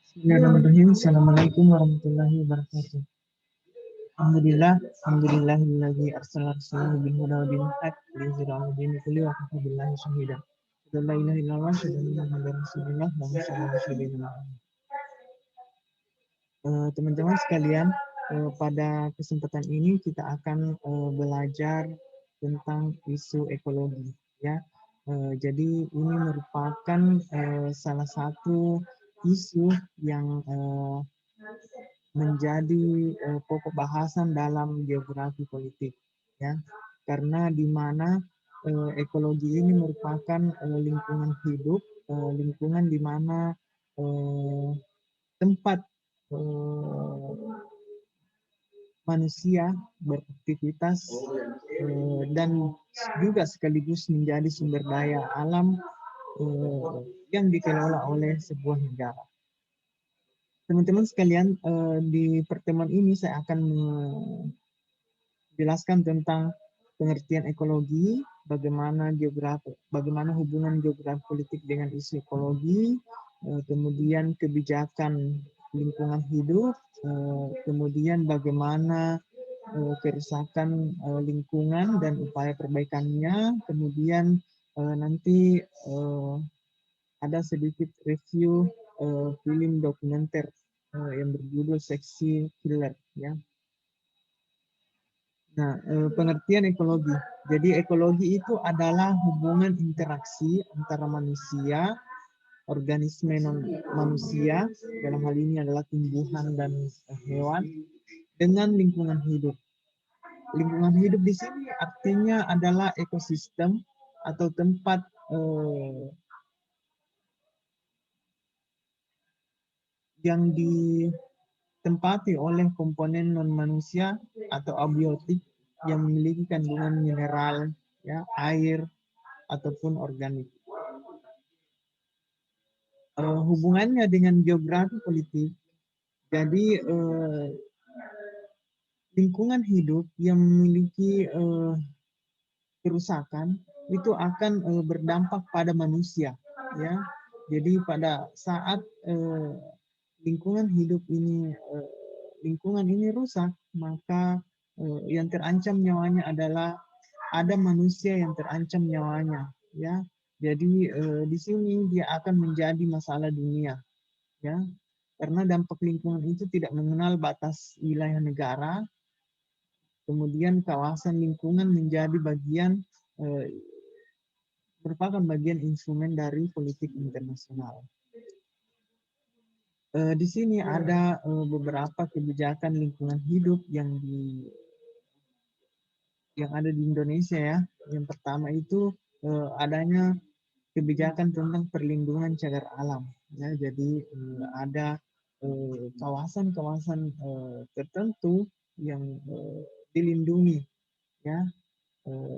Bismillahirrahmanirrahim. Assalamualaikum warahmatullahi wabarakatuh. Alhamdulillah, alhamdulillahilladzi arsala rasulahu bil huda wa dinil haq liyuzhirahu 'ala dini kullihi wa kafa billahi shahida. La ilaha illallah wa syahadu anna muhammadar rasulullah wa sallallahu alaihi wasallam. Teman-teman sekalian, pada kesempatan ini kita akan belajar tentang isu ekologi, ya. Jadi ini merupakan salah satu isu yang menjadi pokok bahasan dalam geografi politik, ya, karena di mana ekologi ini merupakan lingkungan hidup, lingkungan di mana tempat manusia beraktivitas dan juga sekaligus menjadi sumber daya alam yang dikelola oleh sebuah negara. Teman-teman sekalian, di pertemuan ini saya akan menjelaskan tentang pengertian ekologi, bagaimana hubungan geografi politik dengan isu ekologi, kemudian kebijakan lingkungan hidup, kemudian bagaimana kerusakan lingkungan dan upaya perbaikannya, kemudian nanti ada sedikit review film dokumenter yang berjudul Seksi Killer, ya. Nah, pengertian ekologi. Jadi ekologi itu adalah hubungan interaksi antara manusia, organisme non manusia, dalam hal ini adalah tumbuhan dan hewan, dengan lingkungan hidup. Lingkungan hidup di sini artinya adalah ekosistem atau tempat yang ditempati oleh komponen non-manusia atau abiotik yang memiliki kandungan mineral, ya, air, ataupun organik. Hubungannya dengan geografi politik, jadi lingkungan hidup yang memiliki kerusakan itu akan berdampak pada manusia, ya. Jadi pada saat lingkungan ini rusak, maka yang terancam nyawanya adalah ada manusia yang terancam nyawanya, ya. Jadi di sini dia akan menjadi masalah dunia, ya, karena dampak lingkungan itu tidak mengenal batas wilayah negara. Kemudian kawasan lingkungan menjadi merupakan bagian instrumen dari politik internasional. Di sini ada beberapa kebijakan lingkungan hidup yang ada di Indonesia, ya. Yang pertama itu adanya kebijakan tentang perlindungan cagar alam, ya. Jadi ada kawasan-kawasan tertentu yang dilindungi, ya,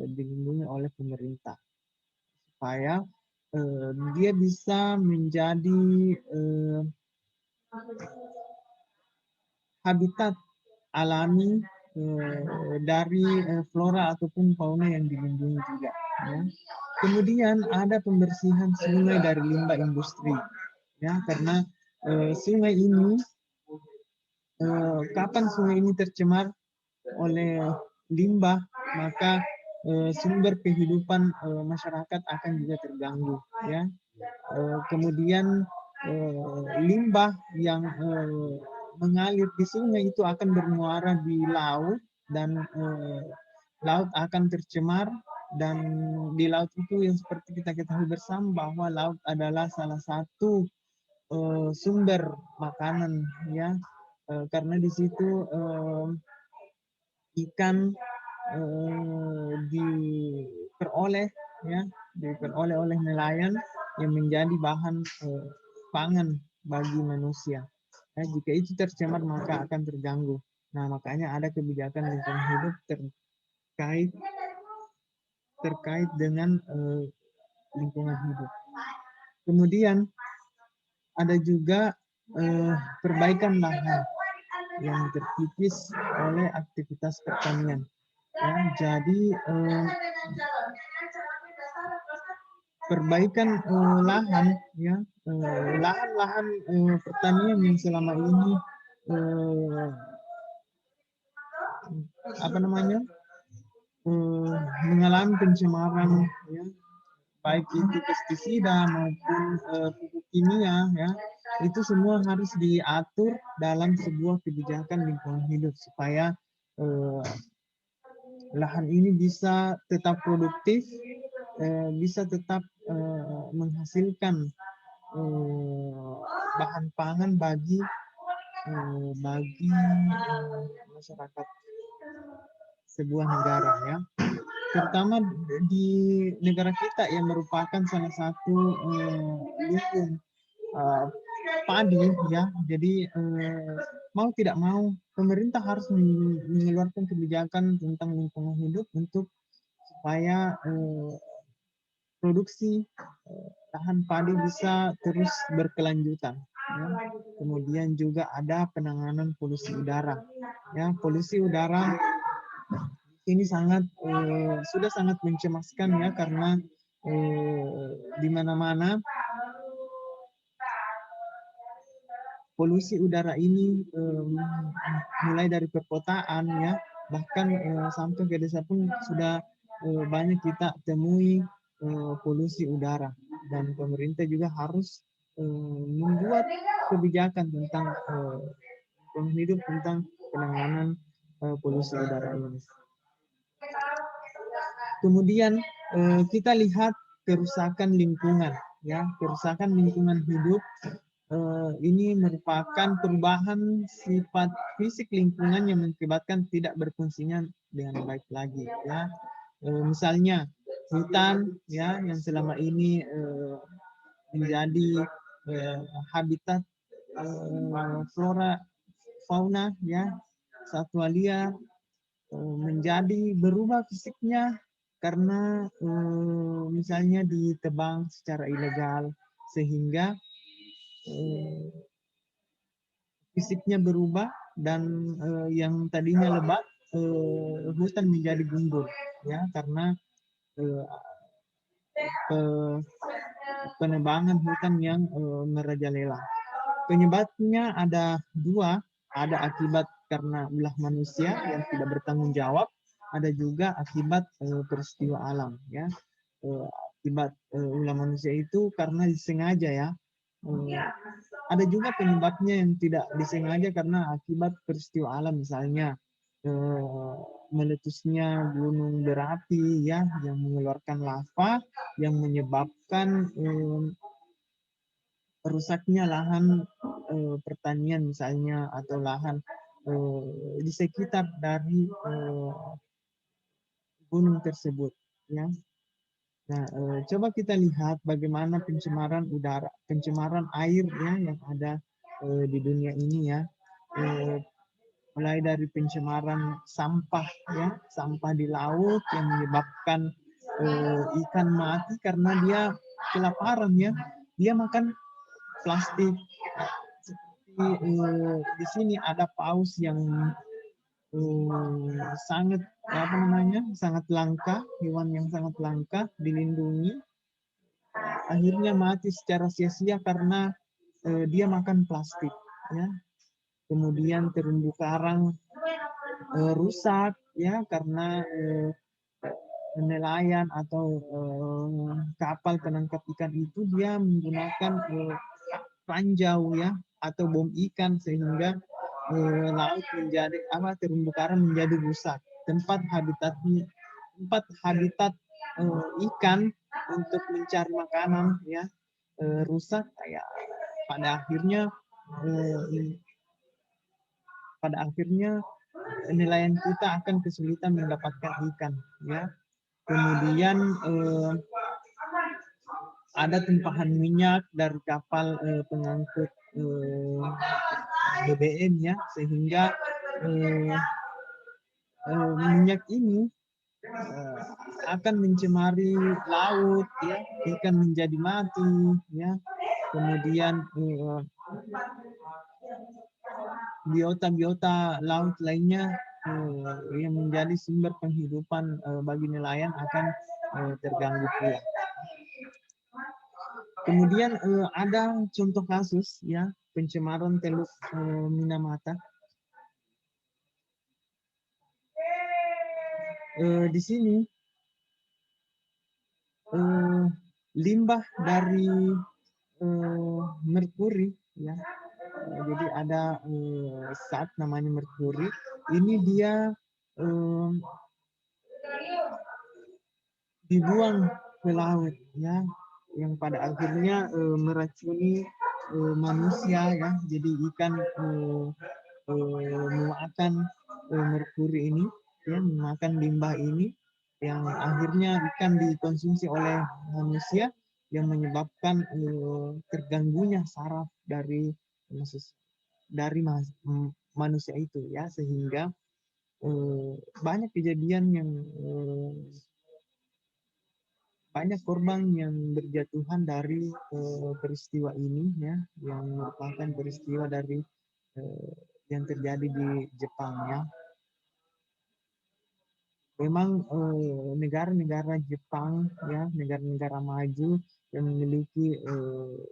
dilindungi oleh pemerintah supaya dia bisa menjadi habitat alami dari flora ataupun fauna yang dilindungi juga, ya. Kemudian ada pembersihan sungai dari limbah industri, ya, karena sungai ini kapan sungai ini tercemar oleh limbah, maka sumber kehidupan masyarakat akan juga terganggu, ya. Kemudian limbah yang mengalir di sungai itu akan bermuara di laut dan laut akan tercemar, dan di laut itu yang seperti kita ketahui bersama bahwa laut adalah salah satu sumber makanan, ya, karena di situ ikan diperoleh, ya, diperoleh oleh nelayan yang menjadi bahan pangan bagi manusia. Ya, jika itu tercemar maka akan terganggu. Nah, makanya ada kebijakan lingkungan hidup terkait dengan lingkungan hidup. Kemudian ada juga perbaikan lahan yang terkikis oleh aktivitas pertanian. Ya, jadi perbaikan lahan, ya, lahan-lahan pertanian yang selama ini eh, apa namanya mengalami pencemaran, ya, baik itu pestisida maupun pupuk kimia, ya, itu semua harus diatur dalam sebuah kebijakan lingkungan hidup supaya eh, lahan ini bisa tetap produktif, bisa tetap menghasilkan bahan pangan bagi masyarakat sebuah negara, ya, terutama di negara kita yang merupakan salah satu lumbung padi, ya. Jadi mau tidak mau pemerintah harus mengeluarkan kebijakan tentang lingkungan hidup untuk supaya produksi lahan padi bisa terus berkelanjutan, ya. Kemudian juga ada penanganan polusi udara, ya. Polusi udara ini sudah sangat mencemaskan, ya, karena di mana-mana polusi udara ini mulai dari perkotaan, ya, bahkan sampai ke desa pun sudah banyak kita temui polusi udara, dan pemerintah juga harus membuat kebijakan tentang hidup tentang penanganan polusi udara ini. Kemudian kita lihat kerusakan lingkungan, ya, kerusakan lingkungan hidup ini merupakan perubahan sifat fisik lingkungan yang mengakibatkan tidak berfungsinya dengan baik lagi, ya. Misalnya hutan, ya, yang selama ini menjadi habitat flora fauna, ya, satwa liar, menjadi berubah fisiknya karena misalnya ditebang secara ilegal, sehingga fisiknya berubah, dan yang tadinya lebat hutan menjadi gundul, ya, karena penebangan hutan yang merajalela. Penyebabnya ada dua, ada akibat karena ulah manusia yang tidak bertanggung jawab, ada juga akibat peristiwa alam, ya. Akibat ulah manusia itu karena disengaja, ya. Ada juga penyebabnya yang tidak disengaja karena akibat peristiwa alam, misalnya meletusnya gunung berapi, ya, yang mengeluarkan lava yang menyebabkan rusaknya lahan pertanian misalnya, atau lahan di sekitar dari gunung tersebut, ya. Nah, coba kita lihat bagaimana pencemaran udara, pencemaran air, ya, yang ada di dunia ini, ya. Mulai dari pencemaran sampah, ya, sampah di laut yang menyebabkan ikan mati karena dia kelaparan, ya, dia makan plastik. Seperti di sini ada paus yang sangat sangat langka, hewan yang sangat langka dilindungi, akhirnya mati secara sia-sia karena dia makan plastik, ya. Kemudian terumbu karang rusak, ya, karena nelayan atau kapal penangkap ikan itu dia menggunakan ranjau, ya, atau bom ikan, sehingga laut menjadi terumbu karang menjadi rusak, tempat habitat ikan untuk mencari makanan, ya, rusak, ya. pada akhirnya eh, pada akhirnya nelayan kita akan kesulitan mendapatkan ikan, ya. Kemudian ada tumpahan minyak dari kapal pengangkut BBM, ya, sehingga minyak ini akan mencemari laut, ya, ikan menjadi mati, ya. Kemudian biota-biota laut lainnya yang menjadi sumber penghidupan bagi nelayan akan terganggu pula. Kemudian ada contoh kasus ya pencemaran Teluk Minamata. Di sini limbah dari merkuri ya. Jadi ada zat namanya merkuri. Ini dia dibuang ke laut ya, yang pada akhirnya meracuni manusia ya. Jadi ikan memakan merkuri ini ya, memakan limbah ini yang akhirnya ikan dikonsumsi oleh manusia yang menyebabkan terganggunya saraf manusia itu ya, sehingga banyak kejadian yang banyak korban yang berjatuhan dari peristiwa ini ya, yang merupakan peristiwa dari yang terjadi di Jepang ya. Memang negara-negara Jepang ya, negara-negara maju yang memiliki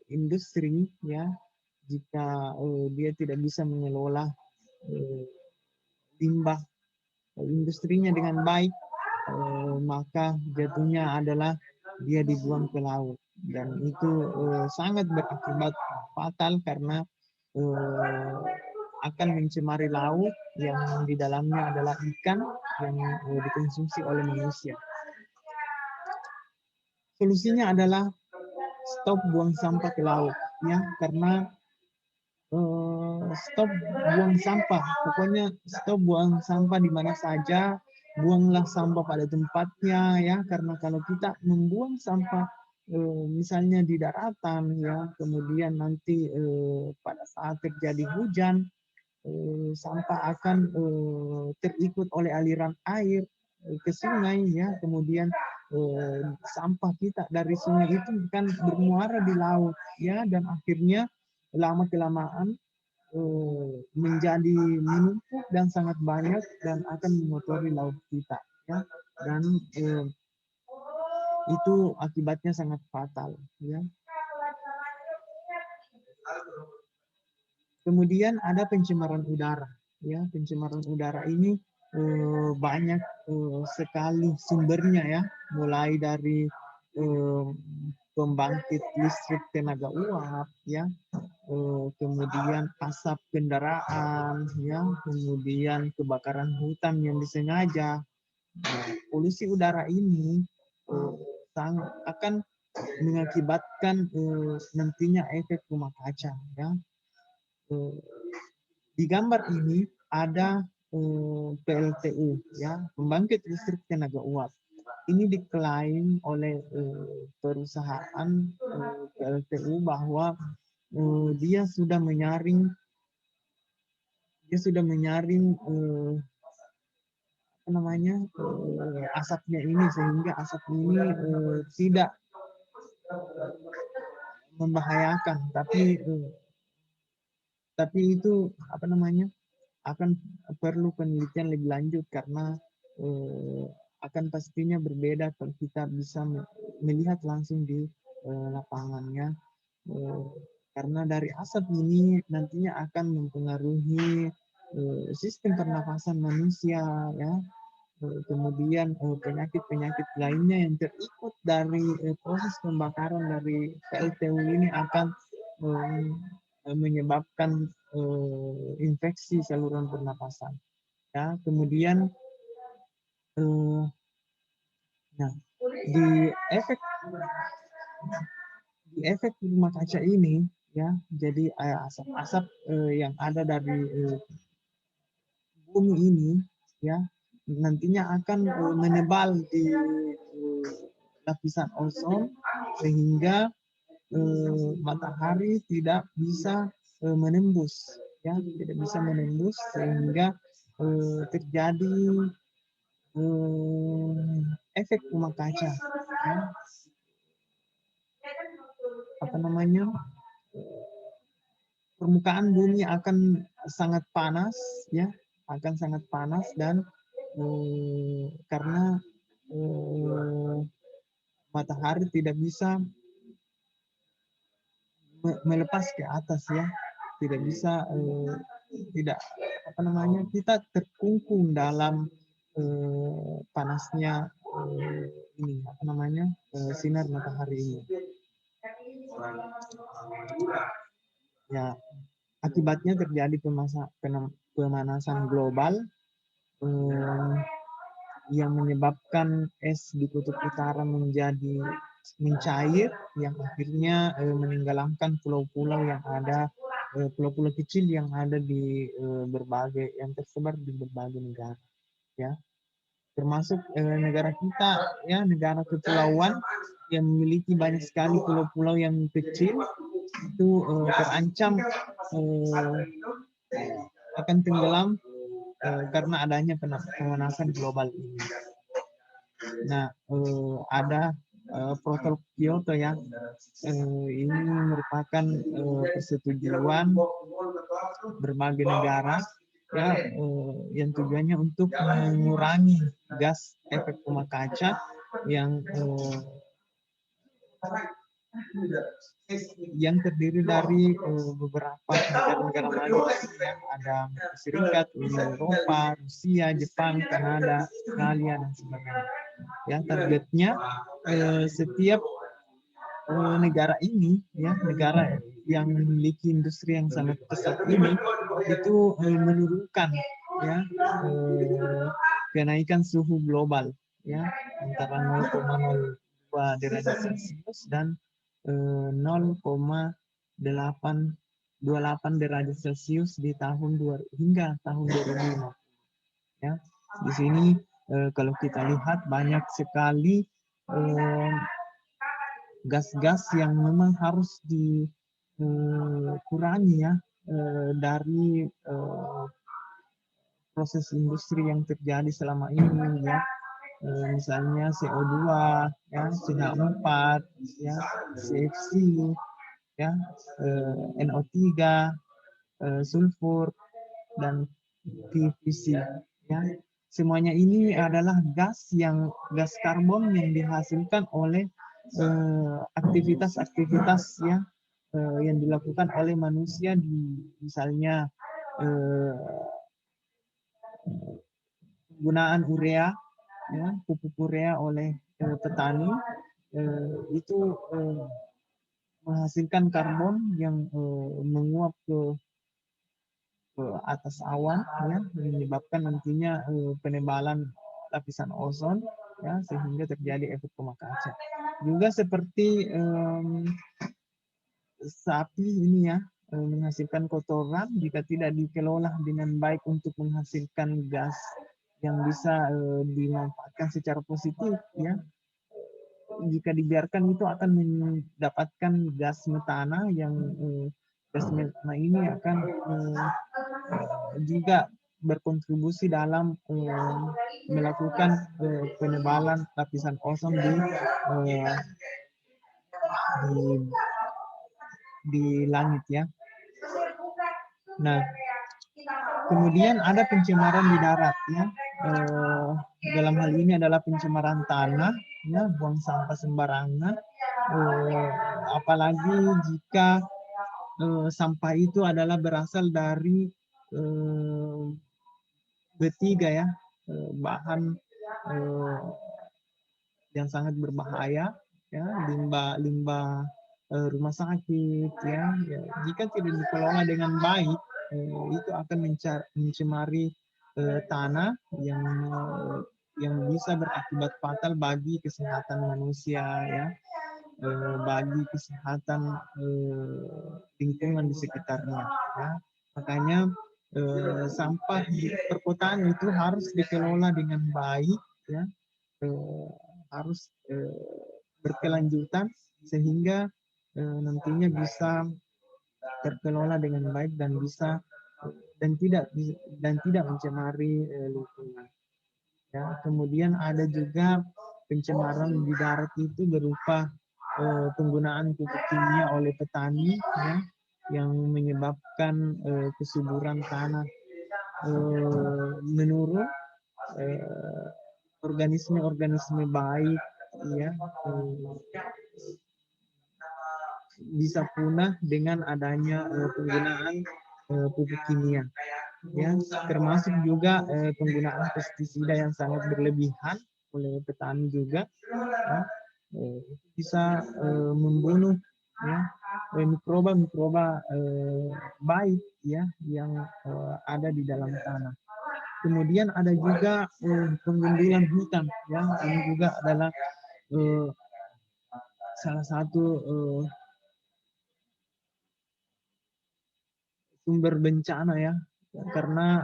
industri ya, jika dia tidak bisa mengelola limbah industrinya dengan baik, maka jatuhnya adalah dia dibuang ke laut, dan itu sangat berakibat fatal karena akan mencemari laut yang di dalamnya adalah ikan yang dikonsumsi oleh manusia. Solusinya adalah stop buang sampah ke laut ya, karena stop buang sampah. Pokoknya stop buang sampah di mana saja, buanglah sampah pada tempatnya ya. Karena kalau kita membuang sampah misalnya di daratan ya, kemudian nanti pada saat terjadi hujan, sampah akan terikut oleh aliran air ke sungai ya, kemudian sampah kita dari sungai itu kan bermuara di laut ya, dan akhirnya lama kelamaan menjadi menumpuk dan sangat banyak dan akan mengotori laut kita ya, dan itu akibatnya sangat fatal ya. Kemudian ada pencemaran udara ya, pencemaran udara ini banyak sekali sumbernya ya, mulai dari pembangkit listrik tenaga uap ya, kemudian asap kendaraan ya, kemudian kebakaran hutan yang disengaja. Polusi udara ini sangat akan mengakibatkan nantinya efek rumah kaca ya. Di gambar ini ada PLTU ya, pembangkit listrik tenaga uap. Ini diklaim oleh perusahaan PLTU bahwa dia sudah menyaring apa namanya asapnya ini, sehingga asap ini tidak membahayakan, tapi itu apa namanya akan perlu penelitian lebih lanjut, karena akan pastinya berbeda kalau kita bisa melihat langsung di lapangannya, karena dari asap ini nantinya akan mempengaruhi sistem pernafasan manusia ya, kemudian penyakit-penyakit lainnya yang terikut dari proses pembakaran dari PLTU ini akan menyebabkan infeksi saluran pernapasan ya. Kemudian nah di efek rumah kaca ini ya, jadi asap-asap yang ada dari bumi ini ya, nantinya akan menebal di lapisan ozon, sehingga matahari tidak bisa menembus ya, tidak bisa menembus, sehingga terjadi efek rumah kaca ya. Apa namanya, permukaan bumi akan sangat panas ya, akan sangat panas, dan karena matahari tidak bisa melepas ke atas ya, tidak bisa tidak apa namanya, kita terkungkung dalam panasnya ini apa namanya, sinar matahari ini ya. Akibatnya terjadi pemanasan global eh, yang menyebabkan es di kutub utara menjadi mencair, yang akhirnya menenggelamkan pulau-pulau yang ada, pulau-pulau kecil yang ada di berbagai, yang tersebar di berbagai negara ya, termasuk negara kita ya, negara kepulauan yang memiliki banyak sekali pulau-pulau yang kecil itu terancam akan tenggelam karena adanya pemanasan global ini. Nah, ada protokol Kyoto ya. Ini merupakan persetujuan berbagai negara ya, yang tujuannya untuk mengurangi gas efek rumah kaca yang terdiri dari beberapa negara-negara maju ya. Ada Amerika Serikat, Uni Eropa, Rusia, Jepang, Kanada, Australia dan sebagainya. Ya, targetnya setiap negara ini ya, negara yang memiliki industri yang sangat pesat ini itu menurunkan ya kenaikan suhu global ya antara 0,02 derajat Celcius dan 0,828 derajat Celcius di hingga tahun 2050 ya. Di sini kalau kita lihat banyak sekali gas-gas yang memang harus dikurangi ya dari proses industri yang terjadi selama ini ya. Misalnya CO2 ya, CH4 ya, CFC ya, NO3, sulfur dan PVC ya. Semuanya ini adalah gas karbon yang dihasilkan oleh aktivitas-aktivitas ya yang dilakukan oleh manusia, misalnya penggunaan urea ya, pupuk urea oleh petani itu menghasilkan karbon yang menguap ke atas awan ya, menyebabkan nantinya penebalan lapisan ozon ya, sehingga terjadi efek rumah kaca. Juga seperti sapi ini ya, menghasilkan kotoran jika tidak dikelola dengan baik untuk menghasilkan gas yang bisa dimanfaatkan secara positif ya. Jika dibiarkan itu akan mendapatkan gas metana yang gas metana ini akan juga berkontribusi dalam melakukan penebalan lapisan ozon di langit ya. Nah, kemudian ada pencemaran di darat ya. Dalam hal ini adalah pencemaran tanah ya, buang sampah sembarangan. Apalagi jika sampah itu adalah berasal dari B3 ya, bahan yang sangat berbahaya ya, limbah rumah sakit ya, jika tidak dikelola dengan baik itu akan mencemari tanah yang bisa berakibat fatal bagi kesehatan manusia ya, bagi kesehatan lingkungan di sekitarnya ya. Makanya sampah di perkotaan itu harus dikelola dengan baik ya, harus berkelanjutan sehingga nantinya bisa terkelola dengan baik dan bisa dan tidak mencemari lingkungan ya. Kemudian ada juga pencemaran di darat itu berupa penggunaan pupuk kimia oleh petani ya, yang menyebabkan kesuburan tanah menurun, organisme-organisme baik ya bisa punah dengan adanya penggunaan pupuk kimia, ya, termasuk juga penggunaan pestisida yang sangat berlebihan oleh petani juga, ya, bisa membunuh, ya, mikroba-mikroba baik, ya, yang ada di dalam tanah. Kemudian ada juga penggundulan hutan, ya, ini juga adalah salah satu sumber bencana, ya, karena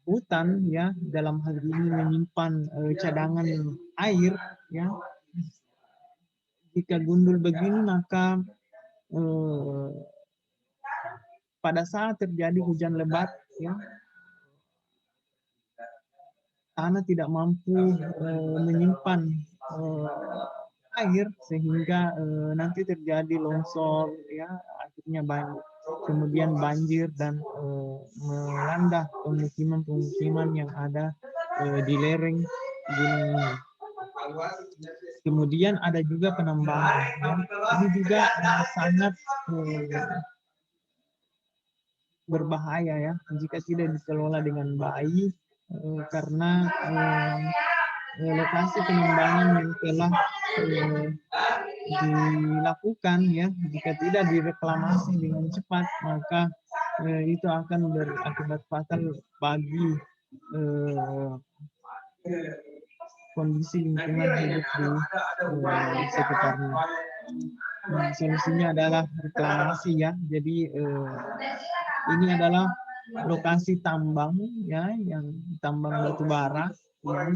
hutan, ya, dalam hal ini menyimpan cadangan air, ya, jika gundul begini maka eh, pada saat terjadi hujan lebat, ya, tanah tidak mampu menyimpan air sehingga nanti terjadi longsor, ya, akhirnya banjir, kemudian banjir dan melanda pemukiman-pemukiman yang ada di lereng gunung ini. Kemudian ada juga penambangan, ya. Ini juga sangat berbahaya, ya, jika tidak dikelola dengan baik, karena lokasi penambangan yang telah dilakukan, ya, jika tidak direklamasi dengan cepat maka itu akan berakibat fatal bagi kondisi lingkungan hidup di sekitarnya. Nah, solusinya adalah reklamasi, ya. Jadi ini adalah lokasi tambang, ya, yang tambang batu bara yang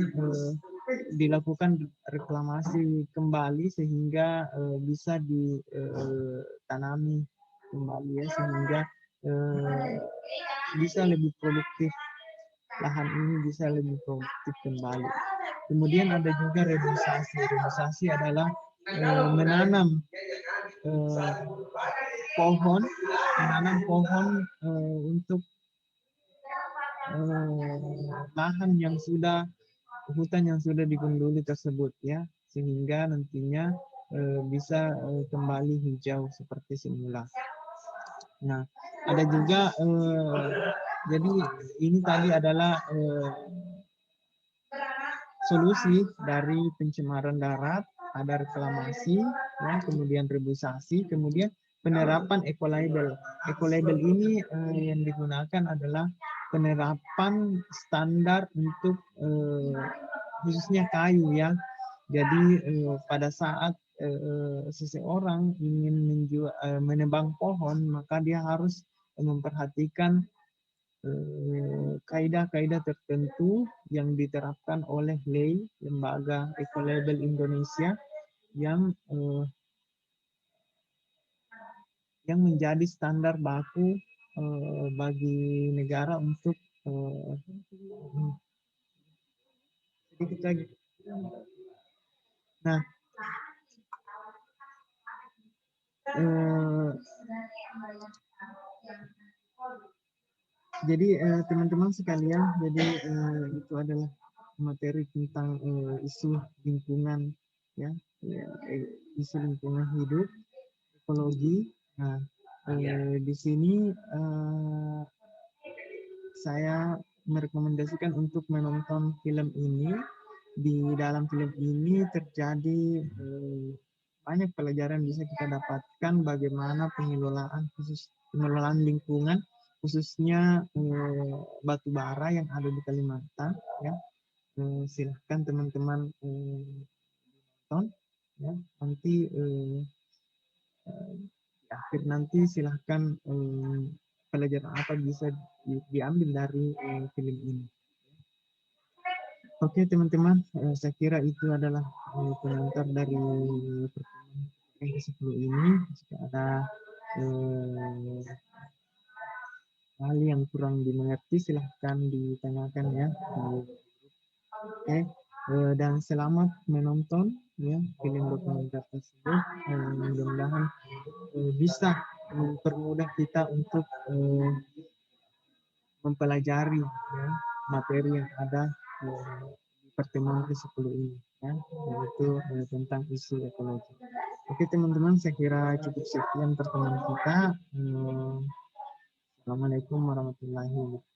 dilakukan reklamasi kembali sehingga bisa ditanami kembali, ya, sehingga bisa lebih produktif, lahan ini bisa lebih produktif kembali. Kemudian ada juga reboisasi. Reboisasi adalah menanam pohon, untuk lahan yang sudah, hutan yang sudah digunduli tersebut, ya, sehingga nantinya bisa kembali hijau seperti semula. Nah, ada juga jadi ini tadi adalah solusi dari pencemaran darat, ada reklamasi, ya, kemudian reboisasi, kemudian penerapan ekolabel. Ekolabel ini yang digunakan adalah penerapan standar untuk khususnya kayu, ya. Jadi pada saat seseorang ingin menebang pohon, maka dia harus memperhatikan kaidah-kaidah tertentu yang diterapkan oleh LEI, Lembaga Ekolabel Indonesia, yang menjadi standar baku bagi negara untuk sedikit lagi. Nah, jadi teman-teman sekalian, jadi itu adalah materi tentang isu lingkungan, ya, isu lingkungan hidup, ekologi. Nah, di sini saya merekomendasikan untuk menonton film ini. Di dalam film ini terjadi banyak pelajaran bisa kita dapatkan bagaimana pengelolaan lingkungan, khususnya batu bara yang ada di Kalimantan, ya. Silahkan teman-teman tonton, ya. Nanti di akhir nanti silahkan pelajaran apa bisa diambil dari film ini. Oke, teman-teman, saya kira itu adalah pengantar dari pertemuan yang ke-10 ini. Jika ada hal yang kurang dimengerti, silahkan ditanyakan, ya. Oke, dan selamat menonton, ya, film dokumenter tersebut. Mudah-mudahan bisa mempermudah kita untuk mempelajari, ya, materi yang ada di pertemuan ke-10 ini, ya, yaitu tentang isu ekologi. Oke teman-teman, saya kira cukup sekian pertemuan kita. Assalamualaikum warahmatullahi wabarakatuh.